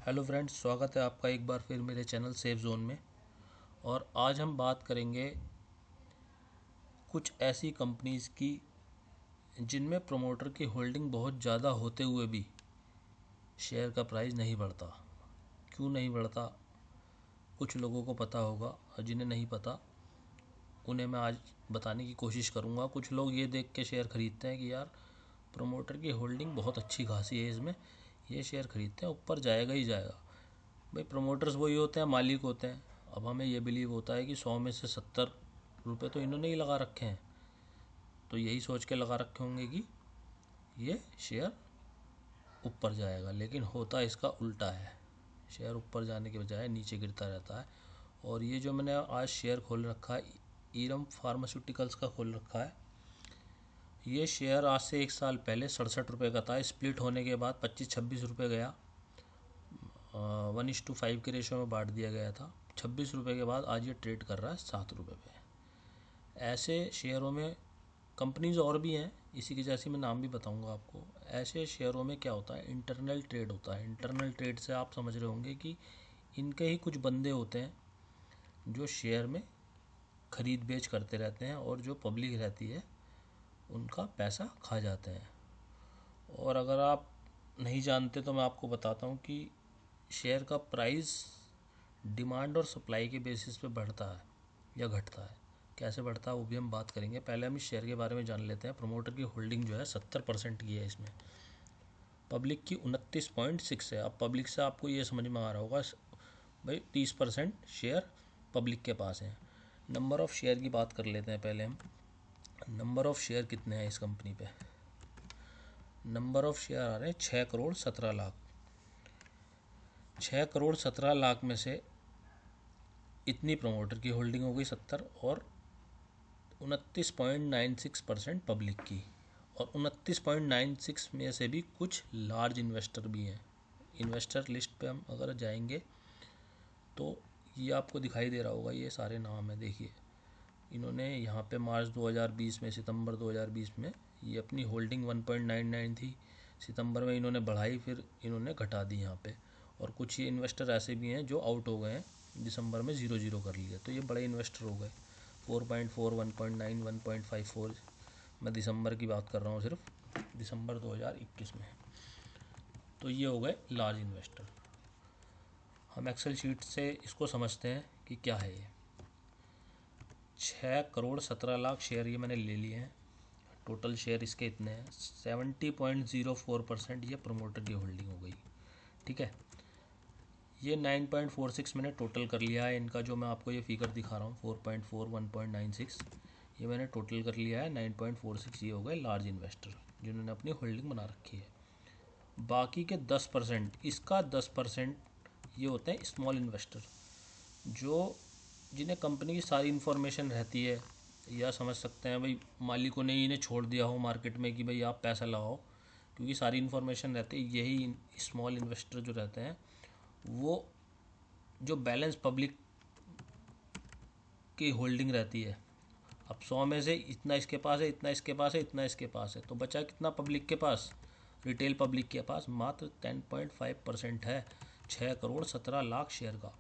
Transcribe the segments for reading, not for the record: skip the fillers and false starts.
Hello friends, स्वागत है आपका एक बार फिर मेरे चैनल सेफ जोन में। और आज हम बात करेंगे कुछ ऐसी कंपनीज़ की जिनमें प्रमोटर की होल्डिंग बहुत ज़्यादा होते हुए भी शेयर का प्राइस नहीं बढ़ता। क्यों नहीं बढ़ता, कुछ लोगों को पता होगा और जिन्हें नहीं पता उन्हें मैं आज बताने की कोशिश करूँगा। कुछ लोग ये देख के शेयर ख़रीदते हैं कि यार प्रमोटर की होल्डिंग बहुत अच्छी खासी है, इसमें ये शेयर ख़रीदते हैं, ऊपर जाएगा ही जाएगा। भाई प्रमोटर्स वही होते हैं, मालिक होते हैं। अब हमें ये बिलीव होता है कि 100 में से 70 रुपये तो इन्होंने ही लगा रखे हैं, तो यही सोच के लगा रखे होंगे कि ये शेयर ऊपर जाएगा, लेकिन होता इसका उल्टा है। शेयर ऊपर जाने के बजाय नीचे गिरता रहता है। और ये जो मैंने आज शेयर खोल रखा है, ईरम फार्मास्यूटिकल्स का खोल रखा है। ये शेयर आज से 1 साल पहले 67 रुपये का था। स्प्लिट होने के बाद 25-26 रुपये गया, 1:5 के रेशो में बांट दिया गया था। 26 रुपये के बाद आज ये ट्रेड कर रहा है 7 रुपये पे। ऐसे शेयरों में कंपनीज और भी हैं, इसी की जैसी मैं नाम भी बताऊंगा आपको। ऐसे शेयरों में क्या होता है, इंटरनल ट्रेड होता है। इंटरनल ट्रेड से आप समझ रहे होंगे कि इनके ही कुछ बंदे होते हैं जो शेयर में ख़रीद बेच करते रहते हैं, और जो पब्लिक रहती है उनका पैसा खा जाते हैं। और अगर आप नहीं जानते तो मैं आपको बताता हूँ कि शेयर का प्राइस डिमांड और सप्लाई के बेसिस पे बढ़ता है या घटता है। कैसे बढ़ता है वो भी हम बात करेंगे। पहले हम इस शेयर के बारे में जान लेते हैं। प्रमोटर की होल्डिंग जो है 70% की है, इसमें पब्लिक की 29.6 है। अब पब्लिक से आपको ये समझ में आ रहा होगा भाई 30% शेयर पब्लिक के पास है। नंबर ऑफ़ शेयर की बात कर लेते हैं पहले हम। नंबर ऑफ़ शेयर कितने हैं इस कंपनी पे? नंबर ऑफ़ शेयर आ रहे हैं 6 करोड़ 17 लाख। 6 करोड़ 17 लाख में से इतनी प्रमोटर की होल्डिंग हो गई 70, और 29.96% पब्लिक की। और 29.96 में से भी कुछ लार्ज इन्वेस्टर भी हैं। इन्वेस्टर लिस्ट पे हम अगर जाएंगे तो ये आपको दिखाई दे रहा होगा, ये सारे नाम हैं। देखिए, इन्होंने यहाँ पे मार्च 2020 में, सितंबर 2020 में ये अपनी होल्डिंग 1.99 थी। सितंबर में इन्होंने बढ़ाई, फिर इन्होंने घटा दी यहाँ पे। और कुछ ये इन्वेस्टर ऐसे भी हैं जो आउट हो गए हैं, दिसंबर में 0-0 कर लिया, तो ये बड़े इन्वेस्टर हो गए। 4.4, 1.9, 1.54, मैं दिसंबर की बात कर रहा हूँ, सिर्फ दिसंबर 2021 में। तो ये हो गए लार्ज इन्वेस्टर। हम एक्सेल शीट से इसको समझते हैं कि क्या है ये। 6 करोड़ 17 लाख शेयर ये मैंने ले लिए हैं। टोटल शेयर इसके इतने हैं, 70.04% ये प्रमोटर की होल्डिंग हो गई। ठीक है, ये 9.46 मैंने टोटल कर लिया है इनका। जो मैं आपको ये फिगर दिखा रहा हूँ 4.4, 1.96, ये मैंने टोटल कर लिया है। 9.46 ये हो गए लार्ज इन्वेस्टर जिन्होंने अपनी होल्डिंग बना रखी है। बाकी के 10%, इसका 10% ये होते हैं स्मॉल इन्वेस्टर, जो जिन्हें कंपनी की सारी इन्फॉर्मेशन रहती है, या समझ सकते हैं भाई मालिकों ने इन्हें छोड़ दिया हो मार्केट में कि भाई आप पैसा लगाओ, क्योंकि सारी इन्फॉर्मेशन रहती है। यही स्मॉल इन्वेस्टर जो रहते हैं, वो जो बैलेंस पब्लिक की होल्डिंग रहती है, अब 100 में से इतना इसके पास है, इतना इसके पास है, इतना इसके पास है, तो बचा कितना पब्लिक के पास? रिटेल पब्लिक के पास मात्र 10.5% है 6 करोड़ 17 लाख शेयर का।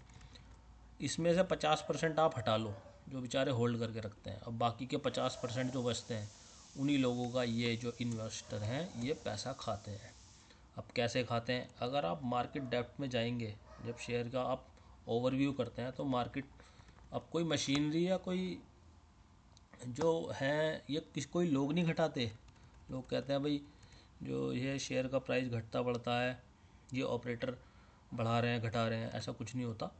इसमें से 50% आप हटा लो जो बेचारे होल्ड करके रखते हैं। अब बाकी के 50% जो बचते हैं, उन्हीं लोगों का ये जो इन्वेस्टर हैं ये पैसा खाते हैं। अब कैसे खाते हैं? अगर आप मार्केट डेप्थ में जाएंगे, जब शेयर का आप ओवरव्यू करते हैं, तो मार्केट, अब कोई मशीनरी या कोई जो है, ये कोई लोग नहीं घटाते। लोग कहते हैं भाई जो ये शेयर का प्राइस घटता बढ़ता है, ये ऑपरेटर बढ़ा रहे हैं घटा रहे हैं, ऐसा कुछ नहीं होता।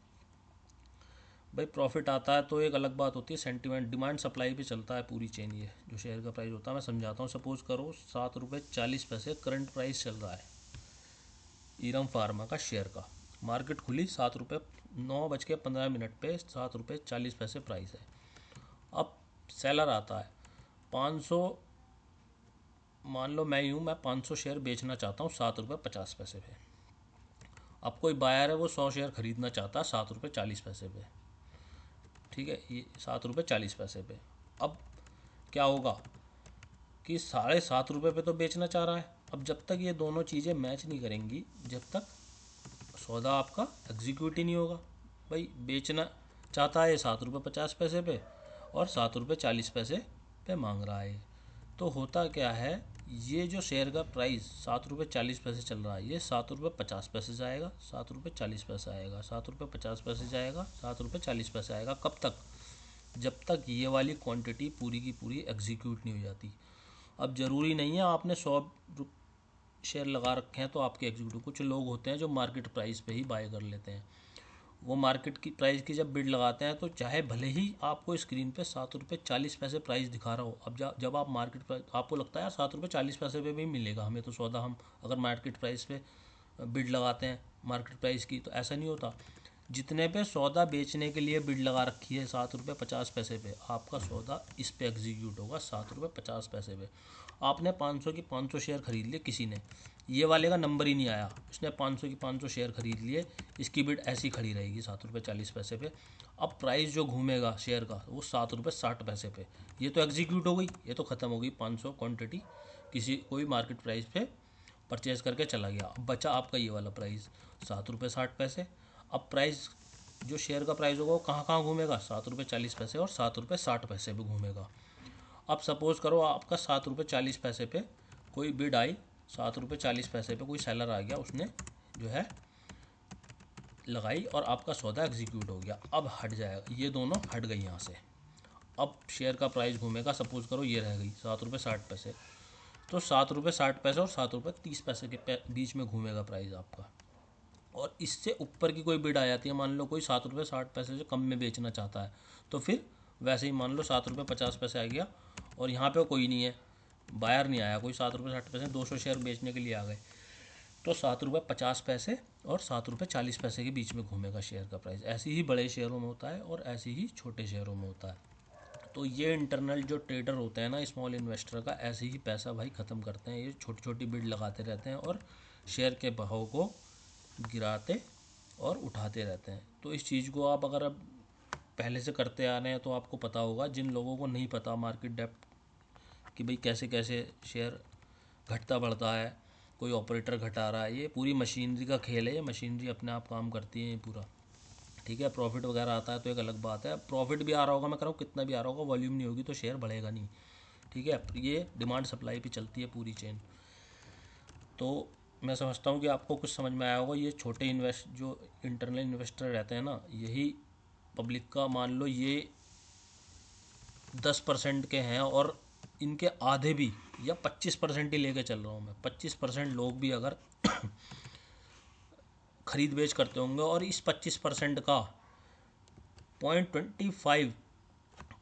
भाई प्रॉफिट आता है तो एक अलग बात होती है, सेंटिमेंट, डिमांड सप्लाई पे चलता है पूरी चेन। ये जो शेयर का प्राइस होता है, मैं समझाता हूँ। सपोज करो 7.40 रुपये करंट प्राइस चल रहा है ईरम फार्मा का शेयर का। मार्केट खुली 7 रुपये, 9:15 पे 7.40 रुपये प्राइस है। अब सेलर आता है 500, मान लो मैं यूँ, मैं 500 शेयर बेचना चाहता हूँ 7.50 रुपये पे। अब कोई बायर है, वो 100 शेयर खरीदना चाहता है 7.40 रुपये पे। ठीक है, ये 7.40 रुपये पे। अब क्या होगा कि 7.5 रुपये पे तो बेचना चाह रहा है। अब जब तक ये दोनों चीज़ें मैच नहीं करेंगी, जब तक सौदा आपका एग्जीक्यूट ही नहीं होगा। भाई बेचना चाहता है 7 रुपये 50 पैसे पे और 7 रुपये 40 पैसे पे मांग रहा है। तो होता क्या है, ये जो शेयर का प्राइस 7 रुपये 40 पैसे चल रहा है, ये 7 रुपये 50 पैसे जाएगा, 7 रुपये 40 पैसे आएगा, 7 रुपये 50 पैसे जाएगा, 7 रुपये 40 पैसे आएगा। कब तक? जब तक ये वाली क्वांटिटी पूरी की पूरी एग्जीक्यूट नहीं हो जाती। अब ज़रूरी नहीं है आपने 100 शेयर लगा रखे हैं तो आपके एग्जीक्यूटिव, कुछ लोग होते हैं जो मार्केट प्राइस पे ही बाय कर लेते हैं। वो मार्केट की प्राइस की जब बिड लगाते हैं तो चाहे भले ही आपको स्क्रीन पे 7 रुपये 40 पैसे प्राइस दिखा रहा हो, अब जब आप मार्केट प्राइस आपको लगता है यार 7 रुपये 40 पैसे पे भी मिलेगा हमें तो सौदा, हम अगर मार्केट प्राइस पे बिड लगाते हैं मार्केट प्राइस की, तो ऐसा नहीं होता। जितने पे सौदा बेचने के लिए बिड लगा रखी है 7 रुपये 50 पैसे पे, आपका सौदा इस पे एग्जीक्यूट होगा 7 रुपये 50 पैसे पे। आपने 500 की 500 शेयर खरीद लिए, किसी ने ये वाले का नंबर ही नहीं आया, उसने 500 की 500 शेयर खरीद लिए, इसकी बिड ऐसी खड़ी रहेगी 7 रुपये 40 पैसे पे। अब प्राइस जो घूमेगा शेयर का वो 7 रुपये 60 पैसे पे, ये तो एग्जीक्यूट हो गई, ये तो ख़त्म हो गई 500 क्वांटिटी, किसी कोई मार्केट प्राइस पे परचेज़ करके चला गया। अब बचा आपका ये वाला प्राइस 7 रुपये 60 पैसे। अब प्राइस जो शेयर का प्राइस होगा वो कहाँ कहाँ घूमेगा, 7 रुपये 40 पैसे और 7 रुपये 60 पैसे पे घूमेगा। अब सपोज़ करो आपका 7 रुपये 40 पैसे पे कोई बिड आई, 7 रुपये 40 पैसे पे कोई सेलर आ गया, उसने जो है लगाई और आपका सौदा एग्जीक्यूट हो गया। अब हट जाएगा, ये दोनों हट गई यहाँ से। अब शेयर का प्राइस घूमेगा, सपोज़ करो ये रह गई 7 रुपये 60 पैसे, तो 7 रुपये 60 पैसे और 7 रुपये 30 पैसे के बीच में घूमेगा प्राइस आपका। और इससे ऊपर की कोई बिड आ जाती है, मान लो कोई 7 रुपये 60 पैसे से कम में बेचना चाहता है, तो फिर वैसे ही मान लो 7 रुपये 50 पैसे आ गया और यहाँ पे कोई नहीं है, बायर नहीं आया, कोई 7 रुपये 60 पैसे 200 शेयर बेचने के लिए आ गए, तो 7 रुपये 50 पैसे और 7 रुपये 40 पैसे के बीच में घूमेगा शेयर का प्राइस। ऐसे ही बड़े शेयरों में होता है और ऐसे ही छोटे शेयरों में होता है। तो ये इंटरनल जो ट्रेडर होते हैं ना, स्मॉल इन्वेस्टर का, ऐसे ही पैसा भाई ख़त्म करते हैं। ये छोटी छोटी बिड लगाते रहते हैं और शेयर के भाव को गिराते और उठाते रहते हैं। तो इस चीज़ को आप अगर अब पहले से करते आ रहे हैं तो आपको पता होगा। जिन लोगों को नहीं पता मार्केट डेप्थ कि भाई कैसे कैसे शेयर घटता बढ़ता है, कोई ऑपरेटर घटा रहा है, ये पूरी मशीनरी का खेल है, ये मशीनरी अपने आप काम करती है ये पूरा, ठीक है। प्रॉफिट वगैरह आता है तो एक अलग बात है, प्रॉफिट भी आ रहा होगा, मैं कह रहा हूँ कितना भी आ रहा होगा, वॉल्यूम नहीं होगी तो शेयर बढ़ेगा नहीं, ठीक है। ये डिमांड सप्लाई पे चलती है पूरी चेन। तो मैं समझता हूँ कि आपको कुछ समझ में आया होगा। ये छोटे जो इंटरनल इन्वेस्टर रहते हैं ना, यही पब्लिक का मान लो ये 10% के हैं और इनके आधे भी या 25% ही लेके चल रहा हूँ मैं, 25% लोग भी अगर खरीद बेच करते होंगे और इस 25% का 0.25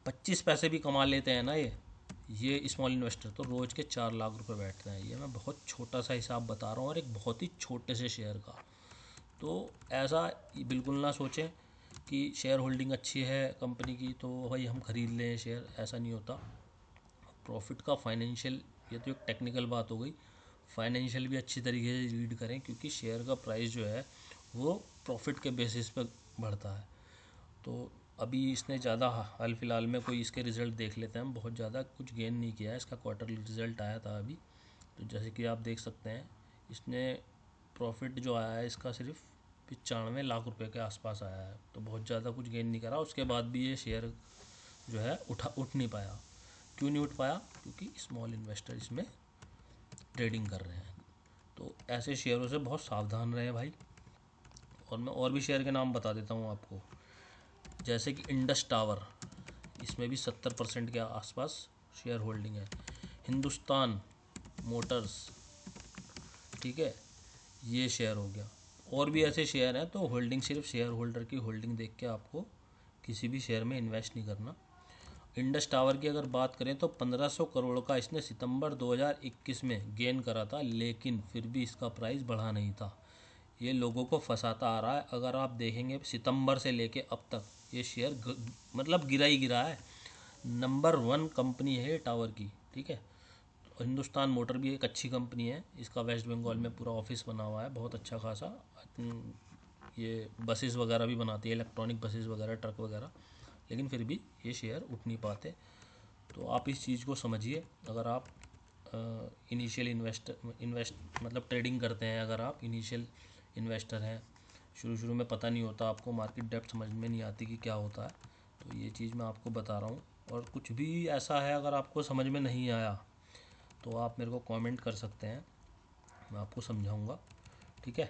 25 पैसे भी कमा लेते हैं ना ये स्मॉल इन्वेस्टर, तो रोज़ के 4 लाख रुपए बैठते हैं। ये मैं बहुत छोटा सा हिसाब बता रहा हूँ और एक बहुत ही छोटे से शेयर का। तो ऐसा बिल्कुल ना सोचें कि शेयर होल्डिंग अच्छी है कंपनी की तो भाई हम खरीद लें शेयर, ऐसा नहीं होता। प्रॉफिट का फाइनेंशियल, ये तो एक टेक्निकल बात हो गई, फाइनेंशियल भी अच्छी तरीके से रीड करें, क्योंकि शेयर का प्राइस जो है वो प्रॉफिट के बेसिस पर बढ़ता है। तो अभी इसने ज़्यादा हाल फिलहाल में कोई इसके रिज़ल्ट देख लेते हैं हम, बहुत ज़्यादा कुछ गेन नहीं किया है, इसका क्वार्टरली रिज़ल्ट आया था अभी, तो जैसे कि आप देख सकते हैं इसने प्रॉफिट जो आया है इसका सिर्फ 95 लाख रुपए के आसपास आया है, तो बहुत ज़्यादा कुछ गेन नहीं करा। उसके बाद भी ये शेयर जो है उठ नहीं पाया। क्यों नहीं उठ पाया? क्योंकि स्मॉल इन्वेस्टर इसमें ट्रेडिंग कर रहे हैं। तो ऐसे शेयरों से बहुत सावधान रहें भाई। और मैं और भी शेयर के नाम बता देता हूँ आपको, जैसे कि इंडस टावर, इसमें भी 70% के आसपास शेयर होल्डिंग है। हिंदुस्तान मोटर्स, ठीक है, ये शेयर हो गया। और भी ऐसे शेयर हैं, तो होल्डिंग सिर्फ शेयर होल्डर की होल्डिंग देख के आपको किसी भी शेयर में इन्वेस्ट नहीं करना। इंडस टावर की अगर बात करें तो 1500 करोड़ का इसने सितंबर 2021 में गेन करा था, लेकिन फिर भी इसका प्राइस बढ़ा नहीं था। ये लोगों को फंसाता आ रहा है। अगर आप देखेंगे सितंबर से लेके अब तक ये शेयर मतलब गिरा ही गिरा है। नंबर 1 कंपनी है ये टावर की, ठीक है। तो हिंदुस्तान मोटर भी एक अच्छी कंपनी है, इसका वेस्ट बंगाल में पूरा ऑफिस बना हुआ है, बहुत अच्छा खासा। ये बसेस वगैरह भी बनाती है, इलेक्ट्रॉनिक बसेस वगैरह, ट्रक वगैरह, लेकिन फिर भी ये शेयर उठ नहीं पाते। तो आप इस चीज़ को समझिए। अगर आप इनिशियल इन्वेस्ट मतलब ट्रेडिंग करते हैं, अगर आप इनिशियल इन्वेस्टर हैं शुरू शुरू में पता नहीं होता आपको, मार्केट डेप्थ समझ में नहीं आती कि क्या होता है। तो ये चीज़ मैं आपको बता रहा हूँ। और कुछ भी ऐसा है अगर आपको समझ में नहीं आया तो आप मेरे को कमेंट कर सकते हैं, मैं आपको समझाऊंगा। ठीक है,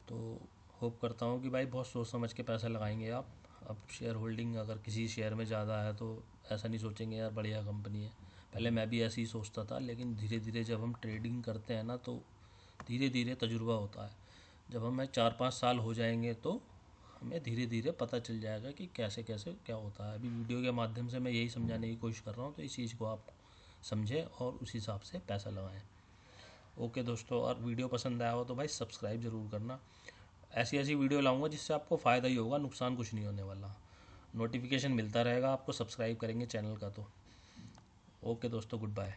तो होप करता हूँ कि भाई बहुत सोच समझ के पैसा लगाएंगे आप। अब शेयर होल्डिंग अगर किसी शेयर में ज़्यादा है तो ऐसा नहीं सोचेंगे यार बढ़िया कंपनी है। पहले मैं भी ऐसे ही सोचता था, लेकिन धीरे धीरे जब हम ट्रेडिंग करते हैं ना तो धीरे धीरे तजुर्बा होता है। जब हमें 4-5 साल हो जाएंगे तो हमें धीरे धीरे पता चल जाएगा कि कैसे कैसे क्या होता है। अभी वीडियो के माध्यम से मैं यही समझाने की कोशिश कर रहा हूँ, तो इस चीज़ को आप समझें और उस हिसाब से पैसा लगाएं। ओके दोस्तों, और वीडियो पसंद आया हो तो भाई सब्सक्राइब ज़रूर करना। ऐसी ऐसी वीडियो लाऊंगा जिससे आपको फ़ायदा ही होगा, नुकसान कुछ नहीं होने वाला। नोटिफिकेशन मिलता रहेगा आपको, सब्सक्राइब करेंगे चैनल का तो। ओके दोस्तों, गुड बाय।